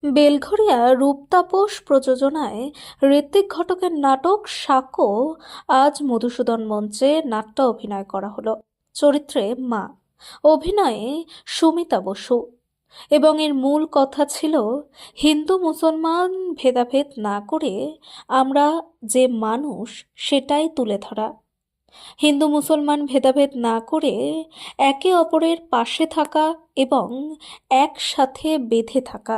বেলঘরিয়া রূপতাপস প্রযোজনায় ঋত্বিক ঘটকের নাটক সাঁকো আজ মধুসূদন মঞ্চে নাট্য অভিনয় করা হলো। চরিত্রে মা, অভিনয়ে সুমিতা বসু। এবং এর মূল কথা ছিল হিন্দু মুসলমান ভেদাভেদ না করে আমরা যে মানুষ সেটাই তুলে ধরা। হিন্দু মুসলমান ভেদাভেদ না করে একে অপরের পাশে থাকা এবং একসাথে বেঁধে থাকা।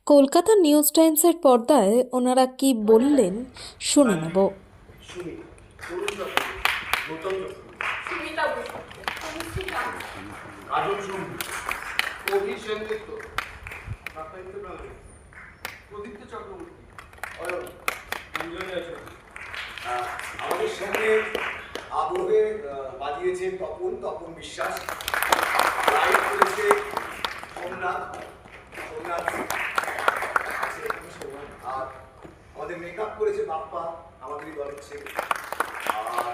কলকাতা নিউজ টাইমসের পর্দায় ওনারা কি বললেন শুনে নেব। আমাদের সঙ্গে আবহে বাজিয়েছেন তপন তপন বিশ্বাস, লাইভ করেছে সোমনাথ সোমনাথ, আর আমাদের মেকআপ করেছে বাপ্পা, আমাদেরই দলের ছেলে। আর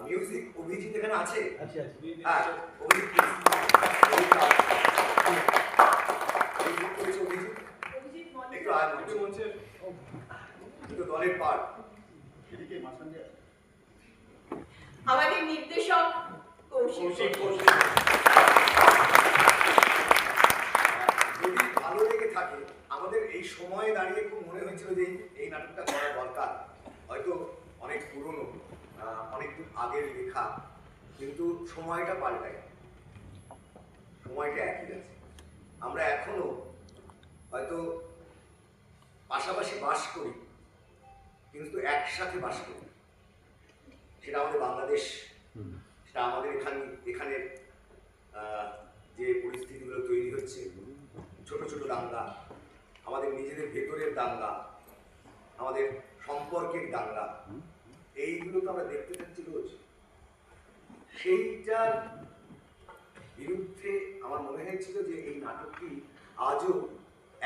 মিউজিক অভিজিৎ এখানে আছে। হ্যাঁ, অভিজিৎ করেছে অভিজিৎ, একটু আয় মঞ্চের দলের পার্ট। আমাদের নির্দেশক কৌশিক। যদি ভালো লেগে থাকে, আমাদের এই সময়ে দাঁড়িয়ে খুব মনে হয়েছিল যে এই নাটকটা করা দরকার। হয়তো অনেক পুরনো, অনেক আগের লেখা, কিন্তু সময়টা পাল্টায়, সময়টা একই আছে। আমরা এখনো হয়তো পাশাপাশি বাস করি, কিন্তু একসাথে বাস করি। সেটা আমাদের বাংলাদেশ, সেটা আমাদের এখানের যে পরিস্থিতিগুলো তৈরি হচ্ছে, ছোট ছোট দাঙ্গা, আমাদের নিজেদের ভেতরের দাঙ্গা, আমাদের সম্পর্কের দাঙ্গা, এইগুলো তো আমরা দেখতে থাকছি রোজ। সেইটার বিরুদ্ধে আমার মনে হয়েছিল যে এই নাটকটি আজও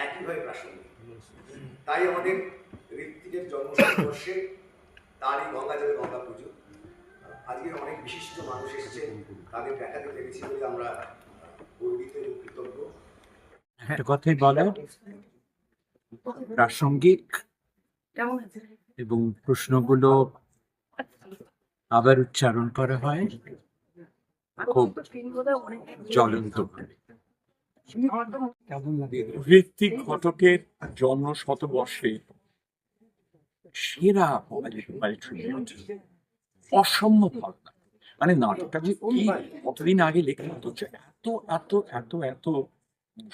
একইভাবে প্রাসঙ্গিক। তাই আমাদের ঋত্বিকের জন্মদিবসে তারই গঙ্গা জলে গঙ্গা পুজো, আজকে অনেক বিশিষ্ট মানুষ এসেছেন, তাদের দেখাতে পেরেছি বলে আমরা গর্বিত এবং কৃতজ্ঞ। একটা কথাই বলে প্রাসঙ্গিক এবং প্রশ্নগুলো আবার উচ্চারণ করা হয় খুব জ্বলন্ত। ঋত্বিক ঘটকের জন্ম শতবর্ষে সেরা অসম্ভব ভালো। মানে নাটকটা যে কি কতদিন আগে লেখা হচ্ছে, এত এত এত এত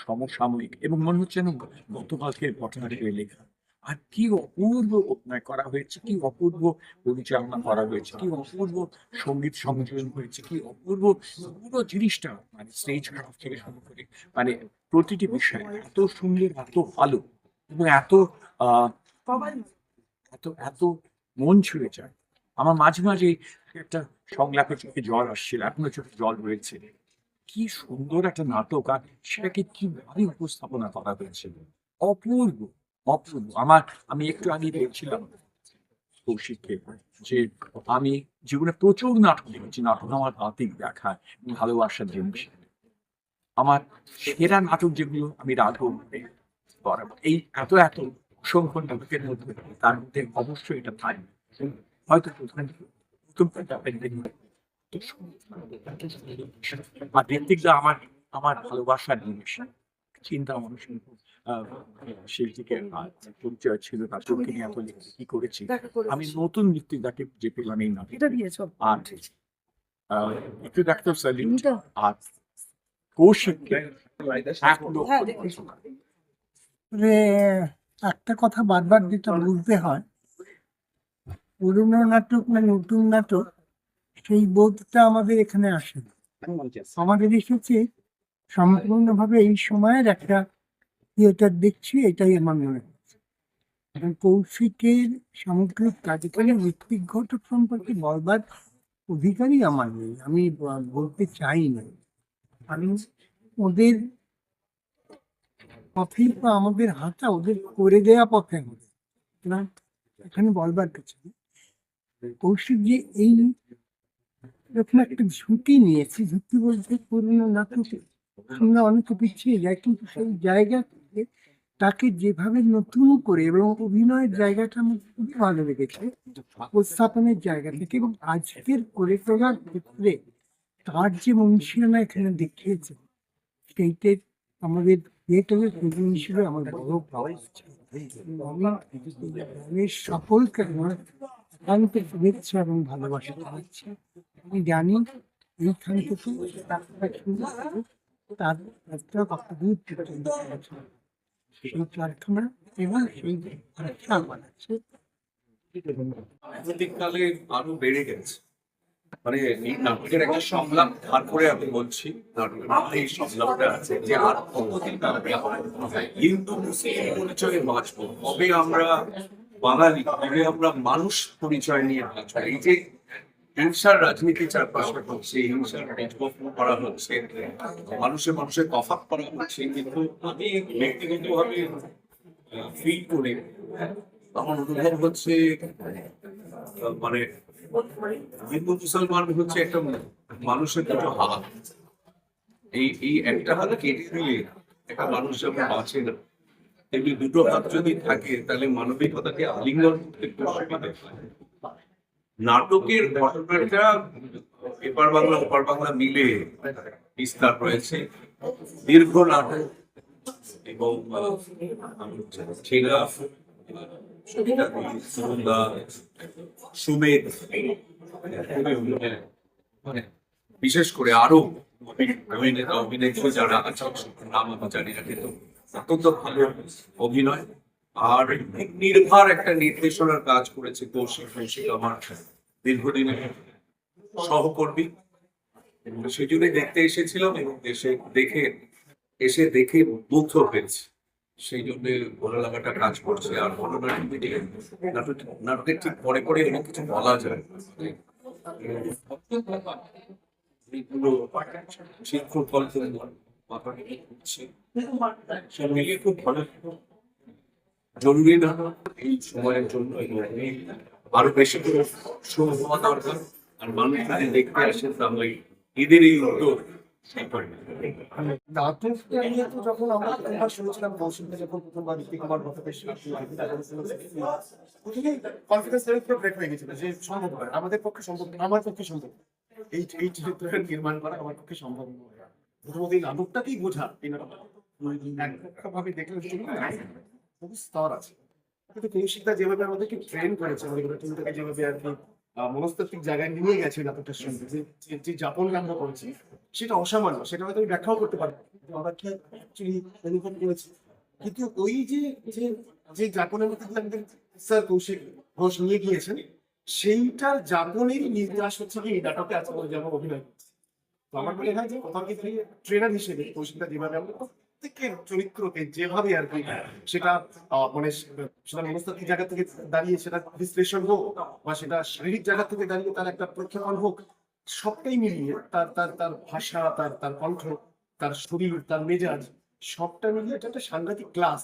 সমসাময়িক এবং মনে হচ্ছে না গতকালকের ঘটনা হিসেবে লেখা। আর কি অপূর্ব অভিনয় করা হয়েছে, কি অপূর্ব পরিচালনা করা হয়েছে, কি অপূর্ব সঙ্গীত সংযোজন হয়েছে, কি অপূর্ব পুরো জিনিসটা, মানে স্টেজ ক্রাফট থেকে শুরু করে মানে প্রতিটি বিষয় এত সুন্দর, এত ভালো এবং এত এত এত মন ছুঁয়ে যায়। আমার মাঝে মাঝে একটা সংলাপের চোখে জল আসছিল, এখনো চোখে জল রয়েছে। কি সুন্দর একটা নাটক, আর সেটাকে কিভাবে উপস্থাপনা করা হয়েছে, অপূর্ব অপূর্ব। আমি একটু আগে বলছিলাম কৌশিককে যে আমি জীবনে প্রচুর নাটক দেখেছি, নাটক আমার আতিক দেখা, ভালোবাসার জিনিস। আমার সেরা নাটক যেগুলো আমি রাখবো এই এত এত অসংখ্য নাটকের মধ্যে, তার মধ্যে অবশ্যই এটা থাকবে। হয়তো আর ঋত্বিকদা আমার আমার ভালোবাসার জিনিস, চিন্তা মানুষের শিল্পীকে পরিচয় ছিল, তার চোখকে নিয়ে এত কি করেছি। আমি নতুন ঋত্বিকদাকে যে পেলাম এই নাটক, আর একটু দেখতে স্যালিউট। আর কৌশিককে একটা কথা বারবার যেটা বলতে হয়, পুরনো নাটক না নতুন নাটক, সেই বোধটা আমাদের এখানে আসে না। আমাদের এসেছে সম্পূর্ণভাবে এই সময়ের একটা থিয়েটার দেখছি, এটাই আমার মনে হচ্ছে। কৌশিকের সামগ্রিক কার্যক্রমে ঋত্বিক ঘটক সম্পর্কে বলবার অধিকারই আমার নেই, আমি বলতে চাই না। আমি ওদের পথেই তো আমাদের হাঁটা, ওদের করে দেয়া পথে আমাদের না, এখানে বলবার কিছু নেই। কৌশিক যে এই এরকম একটা ঝুঁকি নিয়েছে, ঝুঁকি বলতে পুরনো নাটকে আমরা অনেকে পিছিয়ে যাই, কিন্তু সেই জায়গা থেকে তাকে যেভাবে নতুন করে, এবং অভিনয়ের জায়গাটা আমার খুবই ভালো লেগেছে, উপস্থাপনের জায়গা থেকে, এবং আজকের করে তোলার ক্ষেত্রে তার যে মনীষীরা এখানে দেখিয়েছে, সেইটে আমাদের থিয়েটারের প্রতি হিসেবে আমার বড় পাওয়া উচিত। আমি গ্রামের সকলকে আমার একান্ত শুভেচ্ছা এবং ভালোবাসা জানাচ্ছি। আমি জানি এইখান থেকে যাত্রা শুরু করে তার যাত্রা কত দূর পর্যন্ত পৌঁছে। সেই প্রার্থনা এবং সেই আশা আমার আছে। সাম্প্রতিককালে আরো বেড়ে গেছে, মানে এই নাটকের একটা সংলাপ ধার করে আমি বলছি, নাটকের মধ্যে এই সংলাপটা আছে যে আর কতদিন আমরা হিন্দু মুসলিম পরিচয়ে বাঁচবো, কবে আমরা বাঙালি, কবে আমরা মানুষ পরিচয় নিয়ে বাঁচবো। এই যে হিংসার রাজনীতি চারপাশে হচ্ছে, হিংসার বীজবপন করা হচ্ছে, মানুষের তফাৎ করা হচ্ছে, কিন্তু আমি ব্যক্তিগতভাবে ফিল করে আমার অনুভব হচ্ছে মানে হিন্দু মুসলমান হচ্ছে একটা মানুষের দুটো হাত, এই একটা হাত কেটে দিলে একটা মানুষ যখন বাঁচে না, তেমনি দুটো হাত যদি থাকে তাহলে মানবিকতাকে আলিঙ্গন করতে একটু সুবিধা হয়। নাটকের ঘটনাটা এপার বাংলা ওপার বাংলা মিলে বিস্তার রয়েছে, দীর্ঘ নাটক, এবং ছেলা সুমেধ, মানে বিশেষ করে আরো অভিনেতা অভিনেত্রী যারা আছে, নাম আমি জানি না, কিন্তু অত্যন্ত ভালো অভিনয় আর নির্ভার একটা নির্দেশনার কাজ করেছে কৌশিক। আমার দীর্ঘদিনের সহকর্মী, এবং সেই জন্যই দেখতে এসেছিলাম, এবং দেখে মুগ্ধ হয়েছে, সেই জন্য ভালো লাগাটা কাজ করছে। আর নাটকের ঠিক পরে পরে অনেক কিছু বলা যায়, সব মিলিয়ে খুব ভালো, জরুরি না এই সময়ের জন্য আরো বেশি করে শো হওয়া দরকার। আর মানুষ যদি দেখতে আসেন তাহলে ঈদের এই উদ্যোগ নাটকটা নিয়ে তো যখন আমরা প্রথমবার শুনেছিলাম, কৌশিকটা যখন প্রথমবার ঋতিকুমার কথা বেশ কনফিডেন্স লেভেল পুরো ব্রেক হয়ে গেছিল যে সম্ভব নয়, আমাদের পক্ষে সম্ভব, আমার পক্ষে সম্ভব, এই চরিত্রটা নির্মাণ করা আমার পক্ষে সম্ভব নয়। প্রথমত এই নাটকটাকেই বোঝা, এই নাটকটা একভাবে দেখলে বহু স্তর আছে, কিন্তু কৌশিকদা যেভাবে আমাদেরকে ট্রেন করেছে, আমাদের টিমটাকে যেভাবে আর কি মনস্তাত্ত্বিক জায়গায় নিয়ে গেছে নাটকটার সঙ্গে, যে যাপনটা আমরা করেছি সেটা অসামান্য, সেটা হয়তো আমি ব্যাখ্যাও করতে পারবো আমরা কি অ্যাকচুয়ালি অনুভব করেছি। কিন্তু ওই যে যাপনের মধ্যে আমাদের স্যার কৌশিক ঘোষ নিয়ে গিয়েছেন, সেইটার যাপনেরই নির্যাস হচ্ছে কি এই নাটকে আছে যেমন অভিনয় করছে। তো আমার মনে হয় যে কোথাও কি ট্রেনার হিসেবে কৌশিকটা যেভাবে আমরা প্রত্যেকের চরিত্রকে যেভাবে আর কি সেটা মানে সেটা মনস্তাত্ত্বিক জায়গা থেকে দাঁড়িয়ে সেটা বিশ্লেষণ হোক, বা সেটা শারীরিক জায়গা থেকে দাঁড়িয়ে তার একটা প্রক্ষেপণ হোক, সবটাই মিলিয়ে তার তার তার ভাষা, তার কণ্ঠ, তার শরীর, তার মেজাজ, সবটা মিলিয়ে এটা একটা সাংঘাতিক ক্লাস।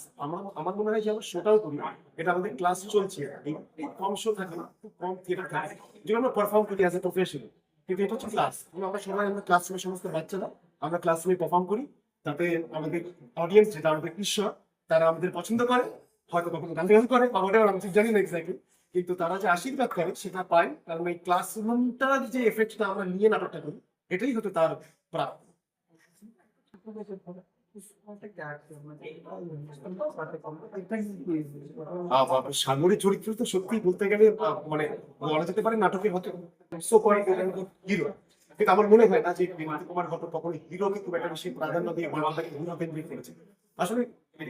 আমার মনে হয় যে আমরা শোটাও করি, এটা আমাদের ক্লাস চলছে, এই কম শো থাকে, খুব কম থিয়েটার থাকে যেগুলো আমরা পারফর্ম করি অ্যাজ এ প্রফেশনাল, কিন্তু এটা হচ্ছে ক্লাস। আমরা সবাই আমরা ক্লাসরুমে সমস্ত বাচ্চারা আমরা ক্লাসরুমে পারফর্ম করি, তাতে আমাদের অডিয়েন্স যেটা আমাদের ঈশ্বর, তারা আমাদের পছন্দ করে, হয়তো কখনো গান করে বা ওটা আমি ঠিক জানি না এক্স্যাক্টলি, কিন্তু তারা যে আশীর্বাদ করে সেটা পায়, কারণ এই ক্লাসরুমটার যে এফেক্টটা আমরা নিয়ে নাটকটা করি, এটাই হতো তার প্রাপ্য। সাগরের চরিত্র তো সত্যি বলতে গেলে মানে বলা যেতে পারে নাটকের হয়তো হিরো, কিন্তু আমার মনে হয় না যে ঋতিকুমার ঘটক কখনো হিরোকে খুব একটা বেশি প্রাধান্য দিয়ে গল্পটাকে হিরো কেন্দ্রিক করেছে। আসলে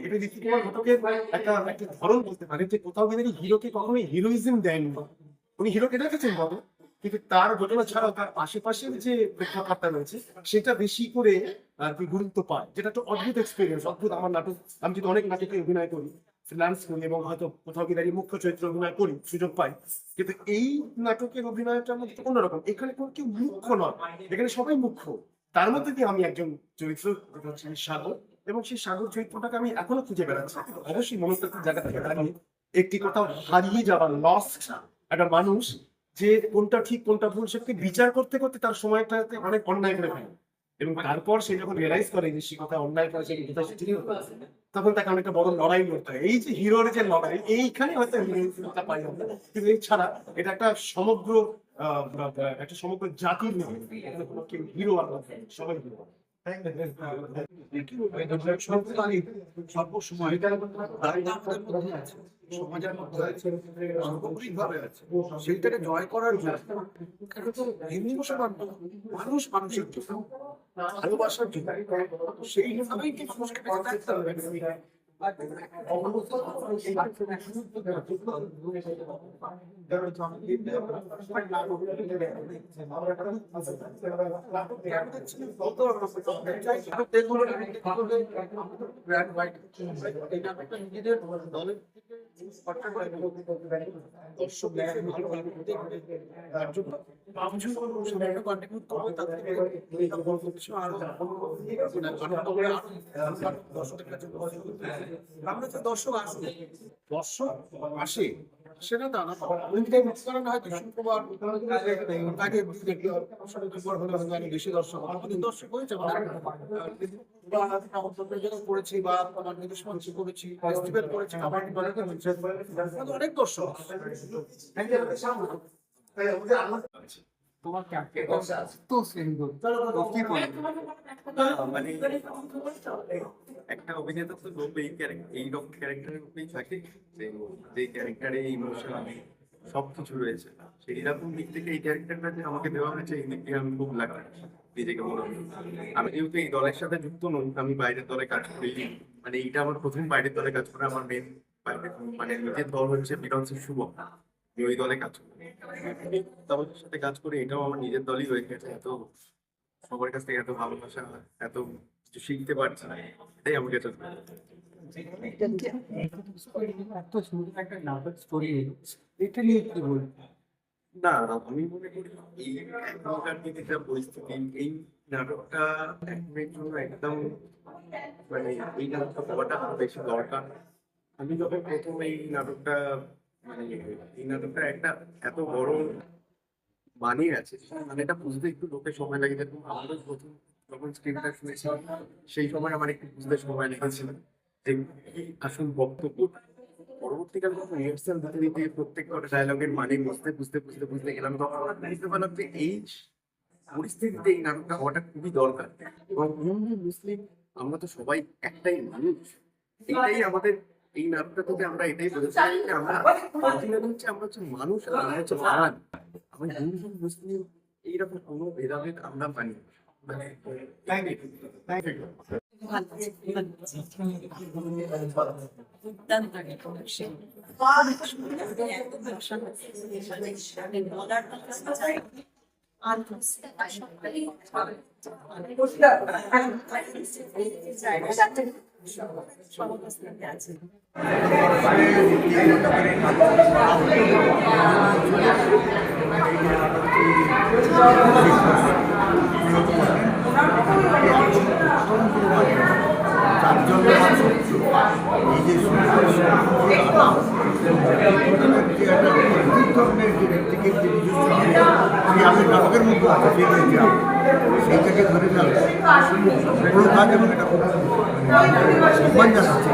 এটা ঋতিকুমার ঘটকের একটা ধরন বলতে পারে যে কোথাও গেলে হিরোকে কখনোই হিরোইজম দেয়নি, উনি হিরোকে রেখেছেন বলো, কিন্তু তার ঘটনা ছাড়াও তার আশেপাশের যে প্রেক্ষাপটটা রয়েছে সেটা বেশি করে আর কি গুরুত্ব পায়, যেটা একটা অদ্ভুত এক্সপিরিয়েন্স, অদ্ভুত। আমার নাটক, আমি যদি অনেক নাটকে অভিনয় করি, ফ্রিল্যান্স করি, এবং হয়তো কোথাও গিয়ে দাঁড়িয়ে মুখ্য চরিত্রে অভিনয় করি, সুযোগ পাই, কিন্তু এই নাটকের অভিনয়টার মধ্যে অন্যরকম। এখানে কোনো কেউ মুখ্য নয়, এখানে সবাই মুখ্য। তার মধ্যে দিয়ে আমি একজন চরিত্র, যেটা হচ্ছে সাগর, এবং সেই সাগর চরিত্রটাকে আমি এখনো খুঁজে বেড়াচ্ছি। অবশ্যই মনস্তাত্ত্বিক জায়গা থেকে দাঁড়িয়ে একটি কোথাও হারিয়ে যাওয়া লস্ট একটা মানুষ, যে কোনটা ঠিক কোনটা ভুল সেটাকে বিচার করতে করতে তার সময়টাতে অনেক অন্যায় করে ফেলে, এবং তারপর সে যখন রিয়েলাইজ করে যে সে কোথায় অন্যায় করেছে কোথায় সে ঠিক করেছে, তখন তাকে অনেকটা বড় লড়াই করতে হয়। এই যে হিরোর যে লড়াই, এইখানে হয়তো হিরোটা পাই আমরা, কিন্তু এছাড়া এটা একটা সমগ্র একটা সমগ্র জাতির নিয়ে কেউ হিরো আমরা সবাই হিরো। সর্বসময় সমাজের মধ্যে আছে, সামগ্রিকভাবে আছে, সেইটাকে জয় করার জন্য হিন্দু মুসলমান মানুষ মানুষের জন্য ভালোবাসার জন্য, সেই হিসাবেই কি মানুষকে বেঁচে থাকতে হবে। দর্শক আসে, দর্শক আসে সেটা তা না, হয়তো শুক্রবার আগে বেশি দর্শক আমাদের দর্শক হয়েছে, করেছি বা আমার নিজস্ব মঞ্চে করেছি, ফেস্টিভ্যাল করেছি, অনেক দর্শক। তোমার তো সুন্দর কি বলে মানে একটা অভিনেতা তো লোকেই এইরকম ক্যারেক্টারের উপরেই থাকে, যে ক্যারেক্টারে ইমোশন আমি সবকিছু রয়েছে, সেই রকম দিক থেকে এই ক্যারেক্টারটা যে আমাকে দেওয়া হয়েছে এই দিক থেকে আমি খুব লাগে নিজেকে মনে করি। আমি যেহেতু এই দলের সাথে যুক্ত নই, আমি বাইরের দলে কাজ করি, মানে এইটা আমার প্রথম বাইরের দলে কাজ করে। আমার মেন মানে নিজের দল হচ্ছে বিরঞ্চি শুভ, আমি ওই দলে কাজ করি, দলের সাথে কাজ করে এটাও আমার নিজের দলই হয়ে গেছে। এত সবার কাছ থেকে এত ভালোবাসা, এত কিছু শিখতে পারছি, এটাই আমাকে এত সুন্দর একটা নাটক স্টোরি, এটা নিয়ে কি বলবো? না, আমি মনে করি এই এখনকার দিনে যা পরিস্থিতি, এই নাটকটা এখনের জন্য একদম মানে এই নাটকটা হওয়াটা আরো বেশি দরকার। আমি যখন প্রথম এই নাটকটা মানে এই নাটকটা একটা এত বড় বানিয়ে আছে, মানে এটা বুঝতে একটু লোকের সময় লাগে। যেরকম আমাদের প্রথম যখন স্ক্রিপ্টটা শুনেছি সেই সময় আমার একটু বুঝতে সময় লেগেছিল যে কি আসল বক্তব্য। পরবর্তীকালে যখন রিহার্সাল দিতে দিতে প্রত্যেকটা ডায়লগের মানে বুঝতে গেলাম, তখন আমার বুঝতে পারলাম যে এই পরিস্থিতিতে এই নাটকটা হওয়াটা খুবই দরকার। এবং হিন্দু মুসলিম আমরা তো সবাই একটাই মানুষ, এইটাই আমাদের এই নাটকটা থেকে আমরা এটাই বলতে চাই যে আমরা অরিজিনাল হচ্ছে আমরা হচ্ছে মানুষ, আর আমরা হচ্ছে বাঙালি। আমরা হিন্দু মুসলিম এইরকম কোনো ভেদাভেদ আমরা মানি না। মানে থ্যাংক ইউ। এই যে আমি নাটকের মধ্যে আছে সেইটাকে ধরে ফেলে পুরো কাজ এবং এটা সম্মান জানাচ্ছে।